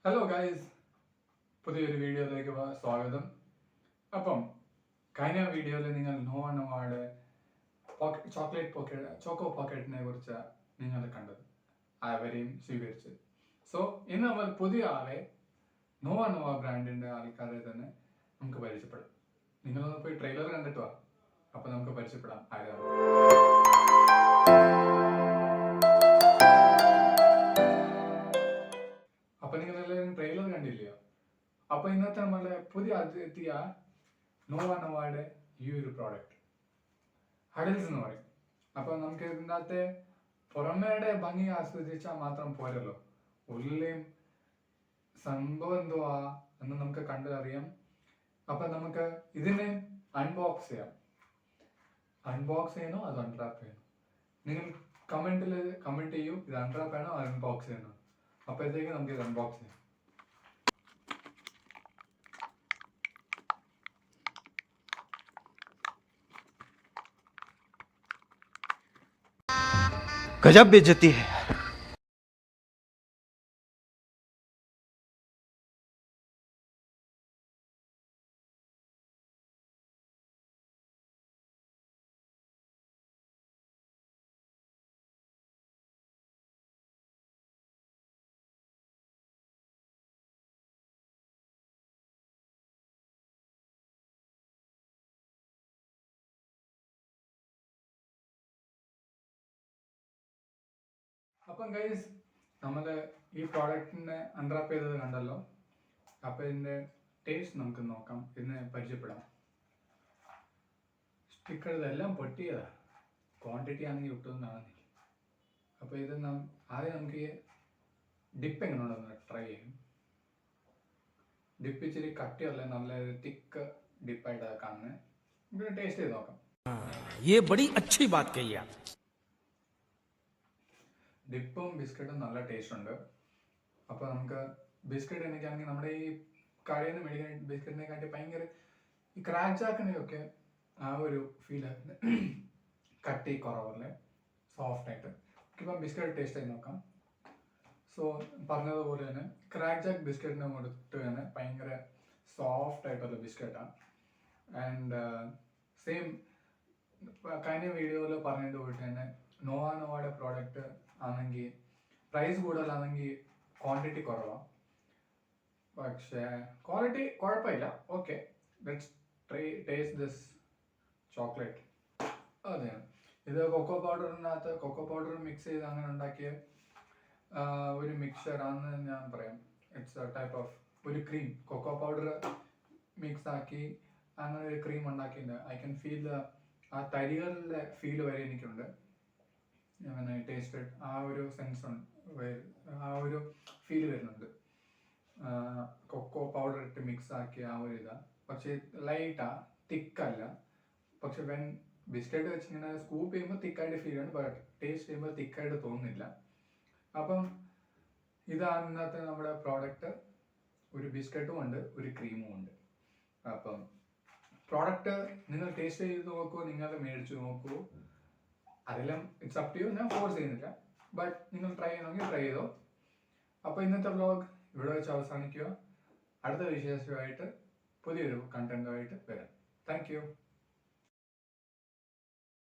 Hello guys, പുതിയൊരു വീഡിയോയിലേക്ക് സ്വാഗതം. അപ്പം കഴിഞ്ഞ വീഡിയോയിൽ നിങ്ങൾ നോവയുടെ ചോക്കോ പോക്കറ്റിനെ കുറിച്ച് നിങ്ങൾ കണ്ടത്, അവരെയും സ്വീകരിച്ച്. സോ ഇന്ന് നമ്മൾ പുതിയ ആളെ നോവ ബ്രാൻഡിന്റെ ആൾക്കാരെ തന്നെ നമുക്ക് പരിചയപ്പെടാം. നിങ്ങളൊന്ന് പോയി ട്രെയിലർ കണ്ടിട്ട് വാ, അപ്പൊ നമുക്ക് പരിചയപ്പെടാം ആരാണ്. അപ്പൊ നിങ്ങൾ എല്ലാവരും ട്രെയിലർ കണ്ടില്ലയോ? അപ്പൊ ഇന്നത്തെ നമ്മളുടെ പുതിയ എത്തിയ നോവയുടെ ഈ ഒരു പ്രോഡക്റ്റ് ഹഡിൽസ് എന്ന് പറയും. അപ്പൊ നമുക്ക് ഇതിനകത്തെ പുറമേയുടെ ഭംഗി ആസ്വദിച്ചാൽ മാത്രം പോരല്ലോ, ഉള്ളിലെയും സംഭവം എന്തുവാ എന്ന് നമുക്ക് കണ്ടറിയാം. അപ്പൊ നമുക്ക് ഇതിനെ അൺബോക്സ് ചെയ്യാം. അൺബോക്സ് ചെയ്യണോ അത് അൺറാപ്പ് ചെയ്യണോ? നിങ്ങൾ കമന്റ് ചെയ്യൂ, ഇത് അൺറാപ്പ് ആണോ അൺബോക്സ് ചെയ്യണോ? അപ്പോഴത്തേക്ക് നമുക്ക് ഇത് അൺബോക്സ് ചെയ്യാം. गजब बेइज्जती है। അപ്പം ഗൈസ്, നമ്മൾ ഈ പ്രോഡക്റ്റിനെ അൺറാപ്പ് ചെയ്തത് കണ്ടല്ലോ. അപ്പം ഇതിൻ്റെ ടേസ്റ്റ് നമുക്ക് നോക്കാം, ഇതിനെ പരിചയപ്പെടാം. സ്റ്റിക്കർ ഇതെല്ലാം പൊട്ടിയതാ, ക്വാണ്ടിറ്റി ആണെങ്കിൽ ഒട്ടും കാണുന്നില്ല. അപ്പോൾ ഇത് ആദ്യം നമുക്ക് ഡിപ്പ് എങ്ങനെയുണ്ടെന്ന് ട്രൈ ചെയ്യും. ഡിപ്പ് ഇച്ചിരി കട്ടിയല്ല, നല്ല തിക്ക് ഡിപ്പായിട്ടാണ് കാണുന്നത്. നമുക്ക് ടേസ്റ്റ് ചെയ്ത് നോക്കാം. ये बड़ी अच्छी बात कही आप। ഡിപ്പും ബിസ്ക്കറ്റും നല്ല ടേസ്റ്റ് ഉണ്ട്. അപ്പോൾ നമുക്ക് ബിസ്ക്കറ്റ് എനിക്കാണെങ്കിൽ നമ്മുടെ ഈ കടയിൽ നിന്ന് മേടിക്കുന്ന ബിസ്ക്കറ്റിനെ കാട്ടി ഭയങ്കര ഈ ക്രാക്ക് ജാക്കിനെയൊക്കെ ആ ഒരു ഫീൽ ആയിരുന്നു. കട്ടി കുറവല്ലേ, സോഫ്റ്റ് ആയിട്ട്. ഇപ്പം ബിസ്ക്കറ്റ് ടേസ്റ്റ് ആയി നോക്കാം. സോ പറഞ്ഞതുപോലെ തന്നെ ക്രാക്ക് ജാക്ക് ബിസ്ക്കറ്റിനെ കൊടുത്ത് തന്നെ ഭയങ്കര സോഫ്റ്റ് ആയിട്ടുള്ള ബിസ്ക്കറ്റാണ്. ആൻഡ് സെയിം കഴിഞ്ഞ വീഡിയോയിൽ പറഞ്ഞതുപോലെ തന്നെ നോവയുടെ പ്രോഡക്റ്റ് ആണെങ്കിൽ പ്രൈസ് കൂടുതലാണെങ്കിൽ ക്വാണ്ടിറ്റി കുറവാണ്, പക്ഷേ ക്വാളിറ്റി കുഴപ്പമില്ല. Okay, let's taste this chocolate. അതെയാണ്, ഇത് കൊക്കോ പൗഡർ മിക്സ് ചെയ്ത് അങ്ങനെ ഉണ്ടാക്കിയ ഒരു മിക്സ്ചർ ആണെന്ന് ഞാൻ പറയാം. ഇറ്റ്സ് എ ടൈപ്പ് ഓഫ് ഒരു ക്രീം. കൊക്കോ പൗഡർ മിക്സ് ആക്കി അങ്ങനെ ഒരു ക്രീം ഉണ്ടാക്കിയിട്ടുണ്ട്. ഐ ക്യാൻ ഫീൽ ആ തരികളുടെ ഫീൽ വരെ എനിക്കുണ്ട്. അങ്ങനെ ടേസ്റ്റഡ് ആ ഒരു സെൻസ് ഉണ്ട്, ആ ഒരു ഫീൽ വരുന്നുണ്ട്. കൊക്കോ പൗഡർ ഇട്ട് മിക്സ് ആക്കിയ ആ ഒരു ഇതാ. പക്ഷേ ലൈറ്റാ, തിക്കല്ല. പക്ഷെ വെൻ ബിസ്ക്കറ്റ് വെച്ച് ഇങ്ങനെ സ്കൂപ്പ് ചെയ്യുമ്പോൾ തിക്കായിട്ട് ഫീൽ ആണ്, ബട്ട് ടേസ്റ്റ് ചെയ്യുമ്പോൾ തിക്കായിട്ട് തോന്നുന്നില്ല. അപ്പം ഇതാണ് ഇന്നത്തെ നമ്മുടെ പ്രോഡക്റ്റ്. ഒരു ബിസ്ക്കറ്റും ഉണ്ട്, ഒരു ക്രീമും ഉണ്ട്. അപ്പം പ്രോഡക്റ്റ് നിങ്ങൾ ടേസ്റ്റ് ചെയ്ത് നോക്കൂ, നിങ്ങൾ മേടിച്ചു നോക്കൂ. അതെല്ലാം ഇറ്റ്സ് അപ് ടു യു, ഞാൻ ഫോഴ്സ് ചെയ്യുന്നില്ല. ബട്ട് നിങ്ങൾ ട്രൈ ചെയ്യണമെങ്കിൽ ട്രൈ ചെയ്തോ. അപ്പോൾ ഇന്നത്തെ വ്ലോഗ് ഇവിടെ വെച്ച് അവസാനിക്കുക. അടുത്ത വിശേഷമായിട്ട് പുതിയൊരു കണ്ടന്റുമായിട്ട് വരാം. Thank you.